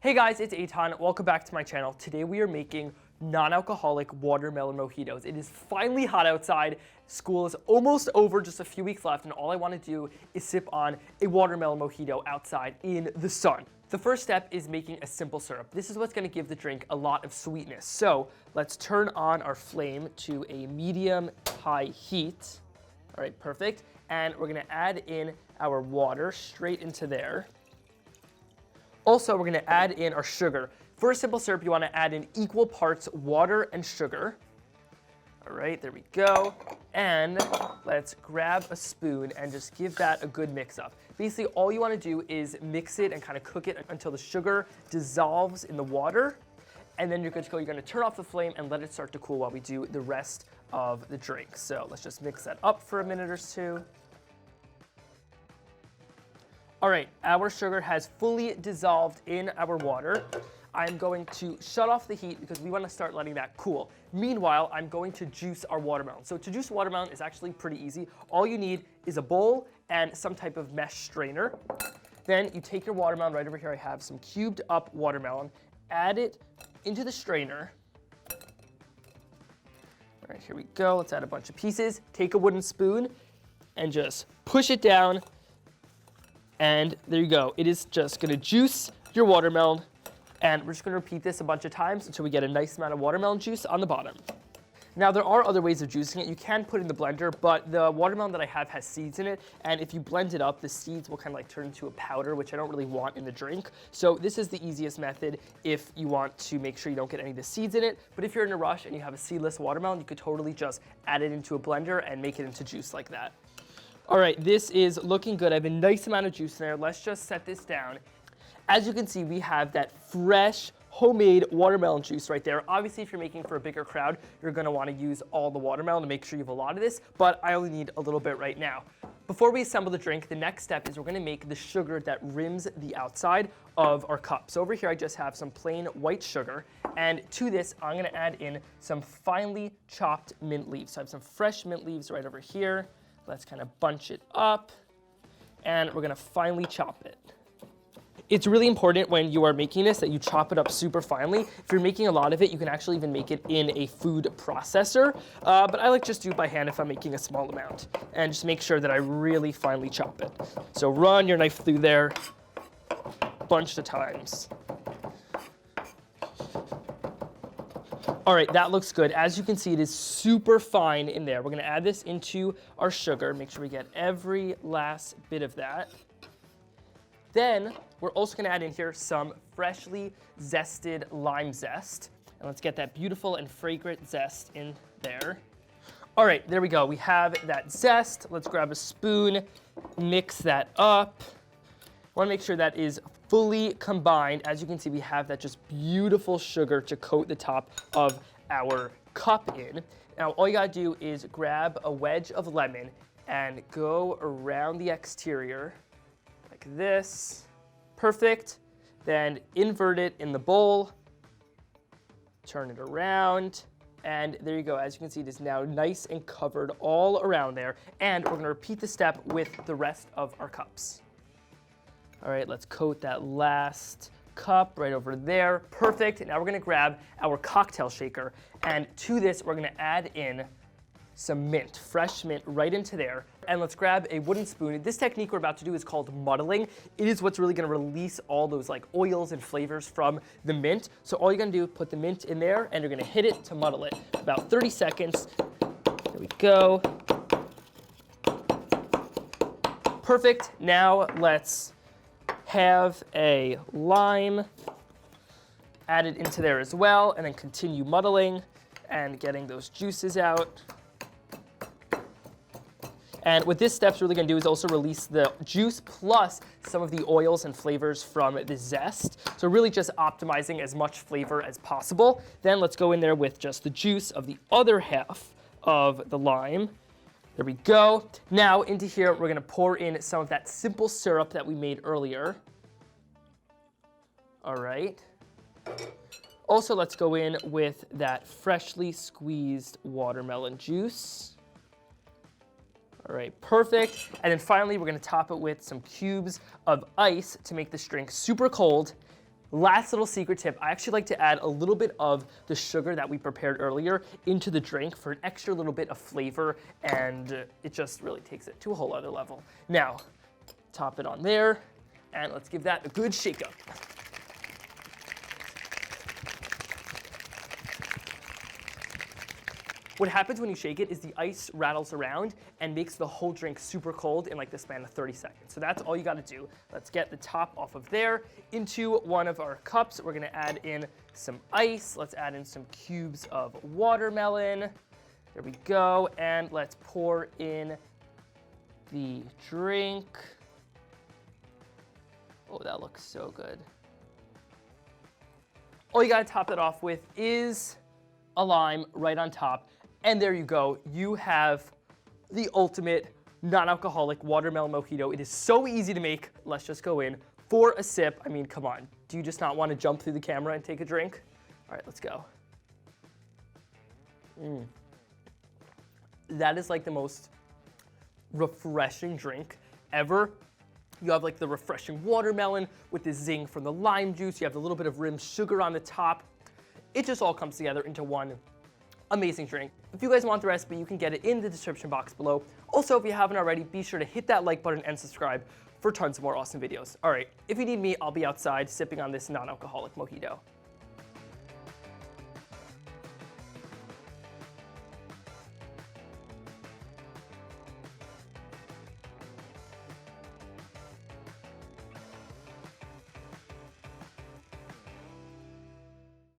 Hey guys, it's Eitan. Welcome back to my channel. Today we are making non-alcoholic watermelon mojitos. It is finally hot outside. School is almost over, just a few weeks left, and all I want to do is sip on a watermelon mojito outside in the sun. The first step is making a simple syrup. This is what's going to give the drink a lot of sweetness. So let's turn on our flame to a medium-high heat. All right, perfect. And we're going to add in our water straight into there. Also, we're going to add in our sugar. For a simple syrup, you want to add in equal parts water and sugar. All right, there we go. And let's grab a spoon and just give that a good mix up. Basically, all you want to do is mix it and kind of cook it until the sugar dissolves in the water. And then you're good to go. You're going to turn off the flame and let it start to cool while we do the rest of the drink. So let's just mix that up for a minute or two. All right, our sugar has fully dissolved in our water. I'm going to shut off the heat because we want to start letting that cool. Meanwhile, I'm going to juice our watermelon. So to juice watermelon is actually pretty easy. All you need is a bowl and some type of mesh strainer. Then you take your watermelon, right over here I have some cubed up watermelon, add it into the strainer. All right, here we go. Let's add a bunch of pieces. Take a wooden spoon and just push it down. And there you go. It is just going to juice your watermelon. And we're just going to repeat this a bunch of times until we get a nice amount of watermelon juice on the bottom. Now, there are other ways of juicing it. You can put it in the blender, but the watermelon that I have has seeds in it. And if you blend it up, the seeds will kind of like turn into a powder, which I don't really want in the drink. So this is the easiest method if you want to make sure you don't get any of the seeds in it. But if you're in a rush and you have a seedless watermelon, you could totally just add it into a blender and make it into juice like that. All right, this is looking good. I have a nice amount of juice in there. Let's just set this down. As you can see, we have that fresh, homemade watermelon juice right there. Obviously, if you're making for a bigger crowd, you're gonna wanna use all the watermelon to make sure you have a lot of this, but I only need a little bit right now. Before we assemble the drink, the next step is we're gonna make the sugar that rims the outside of our cup. So over here, I just have some plain white sugar, and to this, I'm gonna add in some finely chopped mint leaves. So I have some fresh mint leaves right over here. Let's kind of bunch it up, and we're gonna finely chop it. It's really important when you are making this that you chop it up super finely. If you're making a lot of it, you can actually even make it in a food processor, but I like just do it by hand if I'm making a small amount, and just make sure that I really finely chop it. So run your knife through there a bunch of times. All right, that looks good. As you can see, it is super fine in there. We're gonna add this into our sugar. Make sure we get every last bit of that. Then we're also gonna add in here some freshly zested lime zest. And let's get that beautiful and fragrant zest in there. All right, there we go. We have that zest. Let's grab a spoon, mix that up. I wanna make sure that is fully combined. As you can see, we have that just beautiful sugar to coat the top of our cup in. Now, all you gotta do is grab a wedge of lemon and go around the exterior like this. Perfect. Then invert it in the bowl, turn it around, and there you go. As you can see, it is now nice and covered all around there. And we're gonna repeat the step with the rest of our cups. All right, let's coat that last cup right over there. Perfect. Now we're gonna grab our cocktail shaker, and to this, we're gonna add in some mint, fresh mint right into there. And let's grab a wooden spoon. This technique we're about to do is called muddling. It is what's really gonna release all those like oils and flavors from the mint. So all you're gonna do is put the mint in there, and you're gonna hit it to muddle it. About 30 seconds. There we go. Perfect. Now let's have a lime added into there as well, and then continue muddling and getting those juices out. And what this step's really gonna do is also release the juice plus some of the oils and flavors from the zest. So really just optimizing as much flavor as possible. Then let's go in there with just the juice of the other half of the lime. There we go. Now into here, we're gonna pour in some of that simple syrup that we made earlier. All right. Also, let's go in with that freshly squeezed watermelon juice. All right, perfect. And then finally, we're gonna top it with some cubes of ice to make this drink super cold. Last little secret tip, I actually like to add a little bit of the sugar that we prepared earlier into the drink for an extra little bit of flavor, and it just really takes it to a whole other level. Now, top it on there, and let's give that a good shake up. What happens when you shake it is the ice rattles around and makes the whole drink super cold in like the span of 30 seconds. So that's all you got to do. Let's get the top off of there into one of our cups. We're going to add in some ice. Let's add in some cubes of watermelon. There we go. And let's pour in the drink. Oh, that looks so good. All you got to top it off with is a lime right on top. And there you go. You have the ultimate non-alcoholic watermelon mojito. It is so easy to make. Let's just go in for a sip. I mean, come on. Do you just not want to jump through the camera and take a drink? All right, let's go. That is like the most refreshing drink ever. You have like the refreshing watermelon with the zing from the lime juice. You have a little bit of rimmed sugar on the top. It just all comes together into one amazing drink. If you guys want the recipe, you can get it in the description box below. Also, if you haven't already, be sure to hit that like button and subscribe for tons of more awesome videos. All right, if you need me, I'll be outside sipping on this non-alcoholic mojito.